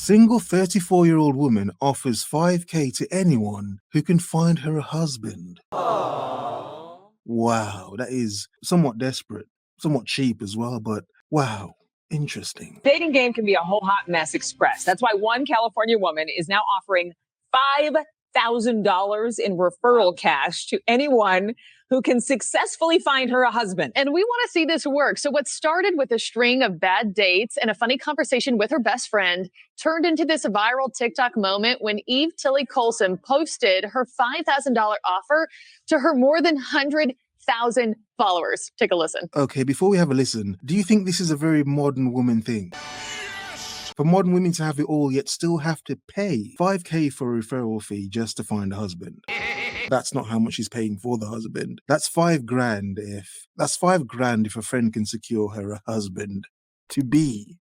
Single 34-year-old woman offers 5K to anyone who can find her a husband. Wow, that is somewhat desperate, somewhat cheap as well, but wow, interesting. Dating game can be a whole hot mess express. That's why one California woman is now offering $5,000 in referral cash to anyone who can successfully find her a husband. And we want to see this work. So what started with a string of bad dates and a funny conversation with her best friend turned into this viral TikTok moment when Eve Tilly Colson posted her $5,000 offer to her more than 100,000 followers. Take a listen. Okay, before we have a listen, do you think this is a very modern woman thing? For modern women to have it all yet still have to pay 5K for a referral fee just to find a husband. That's not how much she's paying for the husband. That's $5,000 if a friend can secure her a husband to be.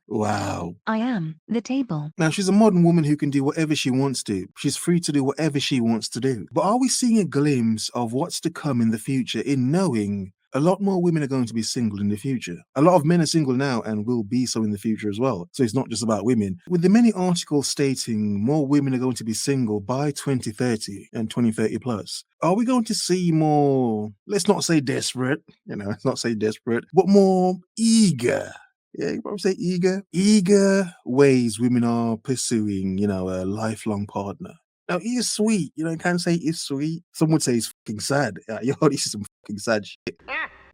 Wow. I am the table. Now, she's a modern woman who can do whatever she wants to. She's free to do whatever she wants to do. But are we seeing a glimpse of what's to come in the future in knowing a lot more women are going to be single in the future? A lot of men are single now and will be so in the future as well. So it's not just about women. With the many articles stating more women are going to be single by 2030 and 2030 plus, are we going to see more, let's not say desperate, let's not say desperate, but more eager? Yeah, you probably say eager ways women are pursuing, a lifelong partner. Now, he is sweet. You can't say he's sweet. Some would say he's fucking sad. This is some fucking sad shit.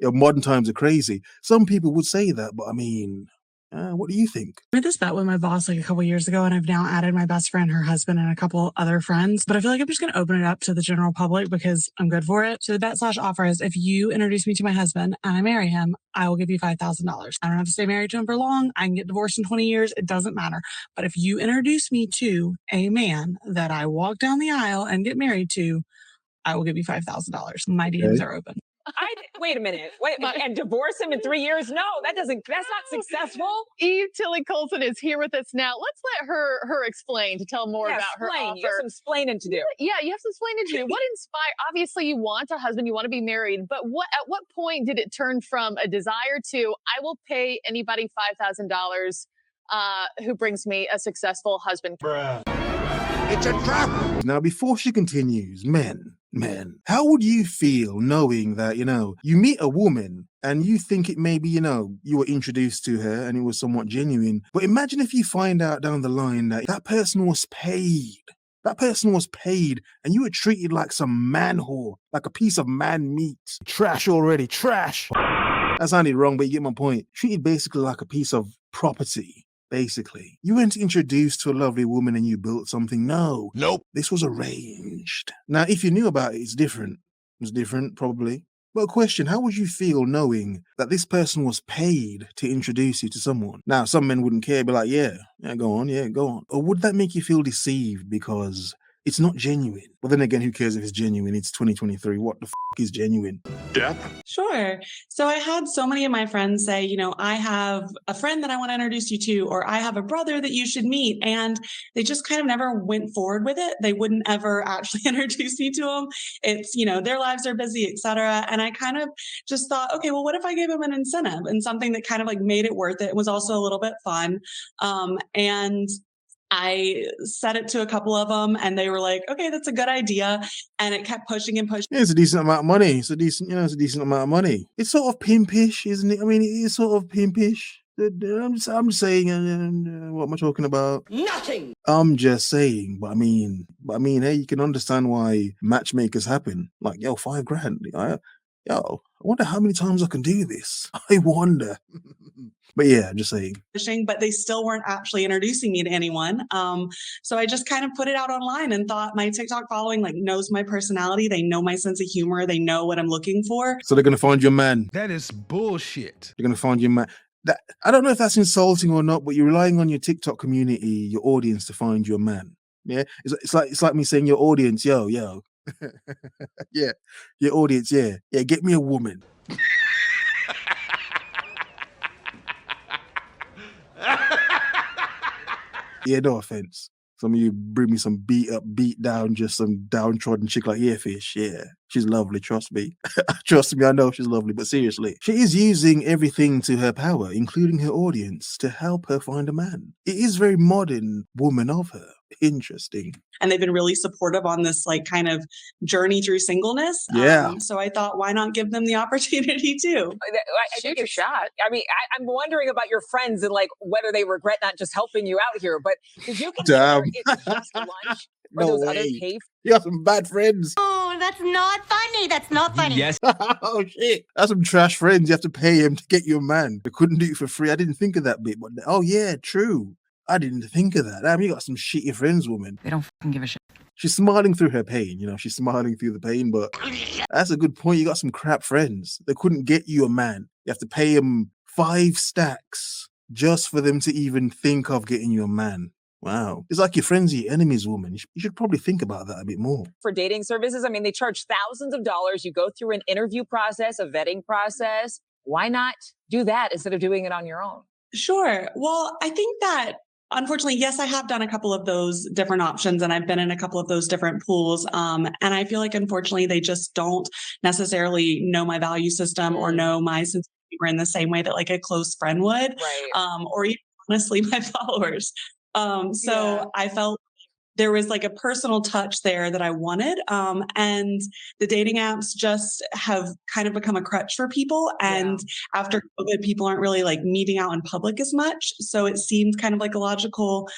Modern times are crazy. Some people would say that, but I mean, what do you think? I made this bet with my boss like a couple years ago, and I've now added my best friend, her husband, and a couple other friends. But I feel like I'm just going to open it up to the general public because I'm good for it. So the bet/offer is if you introduce me to my husband and I marry him, I will give you $5,000. I don't have to stay married to him for long. I can get divorced in 20 years. It doesn't matter. But if you introduce me to a man that I walk down the aisle and get married to, I will give you $5,000. My DMs are open. Wait a minute. And divorce him in 3 years? No, that's not successful. Eve Tilly Colson is here with us now. Let's let her explain to tell more about her offer. You have some explaining to do. Yeah, you have some explaining to do. What inspired? Obviously, you want a husband, you want to be married, but at what point did it turn from a desire to I will pay anybody $5,000 who brings me a successful husband? Bruh. It's a trap. Now, before she continues, men, how would you feel knowing that, you meet a woman and you think it may be, you were introduced to her and it was somewhat genuine. But imagine if you find out down the line that person was paid. That person was paid and you were treated like some man whore, like a piece of man meat. Trash already, trash. That sounded wrong, but you get my point. Treated basically like a piece of property. Basically, you weren't introduced to a lovely woman and you built something. No. Nope. This was arranged. Now, if you knew about it, it's different. It's different, probably. But a question, how would you feel knowing that this person was paid to introduce you to someone? Now, some men wouldn't care, be like, yeah, go on. Or would that make you feel deceived because it's not genuine? But then again, who cares if it's genuine? It's 2023. What the is genuine? Yeah. Sure. So I had so many of my friends say, I have a friend that I want to introduce you to, or I have a brother that you should meet. And they just kind of never went forward with it. They wouldn't ever actually introduce me to them. It's, their lives are busy, etc. And I kind of just thought, okay, well, what if I gave them an incentive and something that kind of like made it worth it? It was also a little bit fun. And I said it to a couple of them and they were like, okay, that's a good idea. And it kept pushing and pushing. Yeah, it's a decent amount of money. It's a decent amount of money. It's sort of pimpish, isn't it? I mean, it is sort of pimpish. I'm saying, what am I talking about? Nothing. I'm just saying, but I mean, hey, you can understand why matchmakers happen. Like, yo, $5,000. I wonder how many times I can do this. I wonder. But yeah, I'm just saying. But they still weren't actually introducing me to anyone. So I just kind of put it out online and thought my TikTok following knows my personality. They know my sense of humor. They know what I'm looking for. So they're going to find your man. That is bullshit. They're going to find your man. I don't know if that's insulting or not, but you're relying on your TikTok community, your audience to find your man. Yeah, it's like me saying your audience, yo. Yeah, your audience, yeah, get me a woman. Yeah, no offense. Some of you bring me some beat up, beat down, just some downtrodden chick like Earfish. Yeah, she's lovely. Trust me. Trust me, I know she's lovely. But seriously, she is using everything to her power, including her audience, to help her find a man. It is very modern woman of her. Interesting. And they've been really supportive on this like kind of journey through singleness. Yeah. So I thought, why not give them the opportunity too? I Shoot think your it's shot. I mean, I'm wondering about your friends and like whether they regret not just helping you out here. But did you consider Damn. it's just lunch or No those other way. pay? You got some bad friends. Oh, that's not funny. That's not funny. Yes. Oh shit. That's some trash friends. You have to pay him to get you a man. They couldn't do it for free. I didn't think of that bit, but oh yeah, true. I didn't think of that. Damn, you got some shitty friends, woman. They don't fucking give a shit. She's smiling through her pain, you know, she's smiling through the pain, but that's a good point. You got some crap friends. They couldn't get you a man. You have to pay them 5 stacks just for them to even think of getting you a man. Wow. It's like your friends are your enemies, woman. You should probably think about that a bit more. For dating services, I mean, they charge thousands of dollars. You go through an interview process, a vetting process. Why not do that instead of doing it on your own? Sure. Well, I think that unfortunately, yes, I have done a couple of those different options and I've been in a couple of those different pools. And I feel like, unfortunately, they just don't necessarily know my value system or know my sense of humor in the same way that like a close friend would, Right. or even honestly, my followers. So I felt there was like a personal touch there that I wanted. And the dating apps just have kind of become a crutch for people. And after COVID, people aren't really like meeting out in public as much. So it seemed kind of like a logical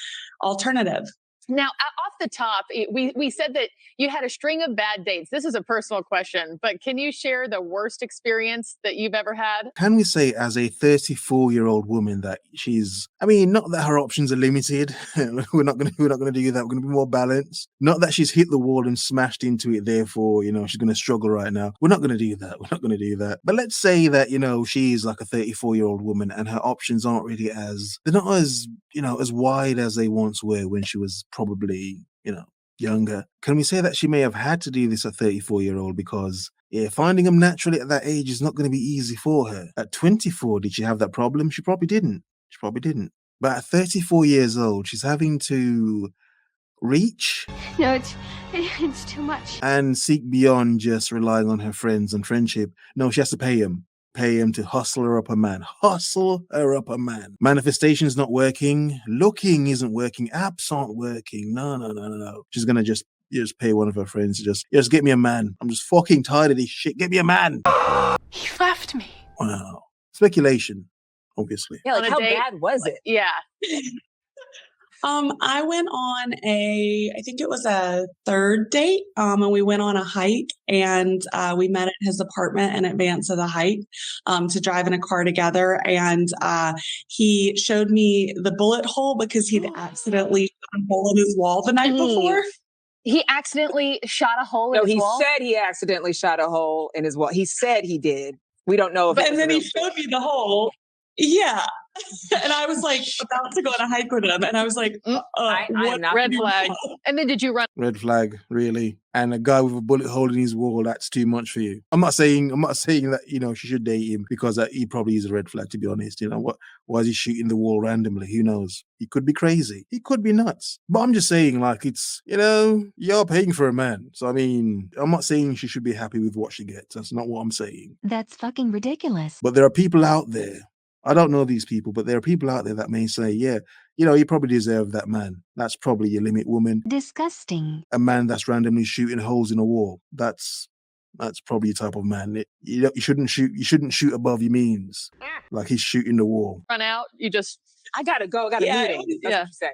alternative. Now, off the top, we said that you had a string of bad dates. This is a personal question, but can you share the worst experience that you've ever had? Can we say, as a 34-year-old woman, that she's? I mean, not that her options are limited. we're not gonna do that. We're gonna be more balanced. Not that she's hit the wall and smashed into it. Therefore, you know, she's gonna struggle right now. We're not gonna do that. We're not gonna do that. But let's say that, you know, she's like a 34-year-old woman, and her options aren't really they're not as, you know, as wide as they once were when she was probably, you know, younger. Can we say that she may have had to do this at 34-year-old because finding them naturally at that age is not going to be easy for her. At 24, did she have that problem? She probably didn't. But at 34 years old, she's having to reach No, it's too much. and seek beyond just relying on her friends and friendship. No, she has to pay him to hustle her up a man. Manifestation's not working. Looking isn't working. Apps aren't working. No. She's gonna just pay one of her friends to just get me a man. I'm just fucking tired of this shit. Get me a man. He left me. Wow. Speculation, obviously. Yeah, On like a how date? bad was it? Yeah. I went on I think it was a third date, and we went on a hike, and we met at his apartment in advance of the hike to drive in a car together. And he showed me the bullet hole because he'd accidentally shot a hole in his wall the night before. He accidentally shot a hole in No, his he wall? said he accidentally shot a hole in his wall. He said he did. We don't know if And then he showed me the hole. Yeah. And I was like about to go on a hike with him. And I was like, I'm not Red gonna- flag. And then did you run? Red flag, really. And a guy with a bullet hole in his wall, that's too much for you. I'm not saying that, you know, she should date him because he probably is a red flag, to be honest. You know, why is he shooting the wall randomly? Who knows? He could be crazy. He could be nuts. But I'm just saying, like, it's, you know, you're paying for a man. So, I mean, I'm not saying she should be happy with what she gets. That's not what I'm saying. That's fucking ridiculous. But there are people out there. I don't know these people, but there are people out there that may say, yeah, you know, you probably deserve that man. That's probably your limit, woman. Disgusting. A man that's randomly shooting holes in a wall. That's probably your type of man. You shouldn't shoot above your means. Like he's shooting the wall. Run out? You just I gotta go. Got a Yeah, meeting. That's yeah. what you said.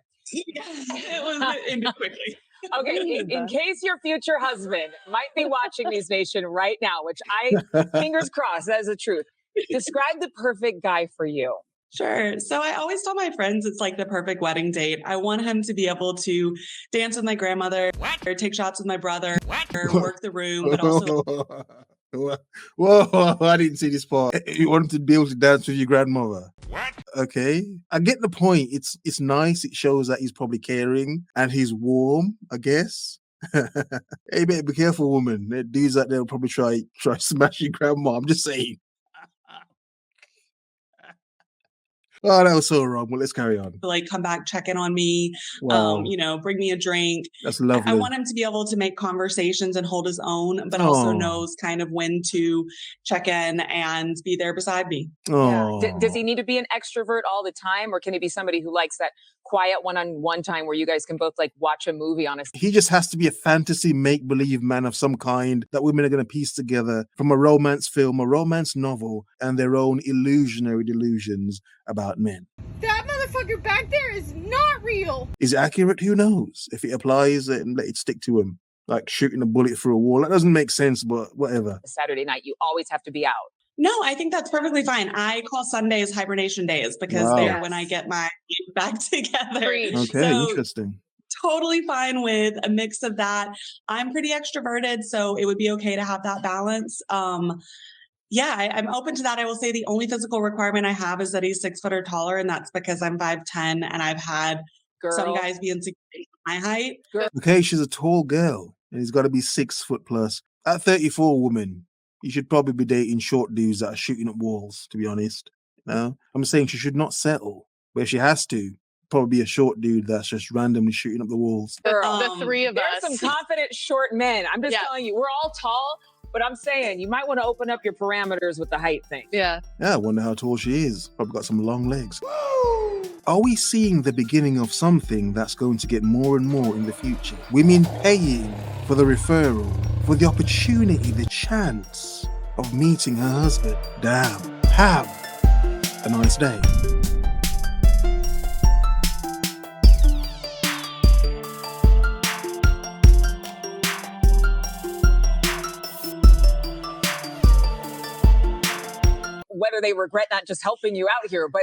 It was ended quickly. Okay, in case your future husband might be watching News Nation right now, which fingers crossed, that is the truth. Describe the perfect guy for you. Sure. So I always tell my friends it's like the perfect wedding date. I want him to be able to dance with my grandmother, or take shots with my brother, or work the room, but also Whoa, I didn't see this part. You want him to be able to dance with your grandmother. What? Okay. I get the point. It's nice. It shows that he's probably caring and he's warm, I guess. Hey, better be careful, woman. There are dudes out there will probably try smash your grandma. I'm just saying. Oh, that was so wrong. Well, let's carry on. To like come back, check in on me, Wow, bring me a drink. that's I lovely. want him to be able to make conversations and hold his own, but also Oh. knows kind of when to check in and be there beside me. Oh, Does he need to be an extrovert all the time, or can he be somebody who likes that quiet one-on-one time where you guys can both like watch a movie on a He just has to be a fantasy make-believe man of some kind that women are going to piece together from a romance film, a romance novel, and their own illusionary delusions about men. That motherfucker back there is not real. Is it accurate? Who knows? If it applies, and let it stick to him. Like shooting a bullet through a wall. That doesn't make sense, but whatever. Saturday night? You always have to be out. No, I think that's perfectly fine. I call Sundays hibernation days because Wow. they're when I get my life back together. Preach. Okay, So- interesting. Totally fine with a mix of that. I'm pretty extroverted, so it would be okay to have that balance. I'm open to that. I will say the only physical requirement I have is that he's 6 foot or taller, and that's because I'm 5'10", and I've had Girl, some guys be insecure with my height. Okay, she's a tall girl, and he's got to be 6 foot plus. At 34, woman, you should probably be dating short dudes that are shooting up walls, to be honest. No, I'm saying she should not settle, but if she has to, probably be a short dude that's just randomly shooting up the walls. girl. The three of There's us. some confident short men. I'm just Yeah. telling you, we're all tall, but I'm saying you might want to open up your parameters with the height thing. Yeah. Yeah, I wonder how tall she is. Probably got some long legs. Are we seeing the beginning of something that's going to get more and more in the future? Women paying for the referral, for the opportunity, the chance of meeting her husband. Damn. Have a nice day. Whether they regret not just helping you out here, but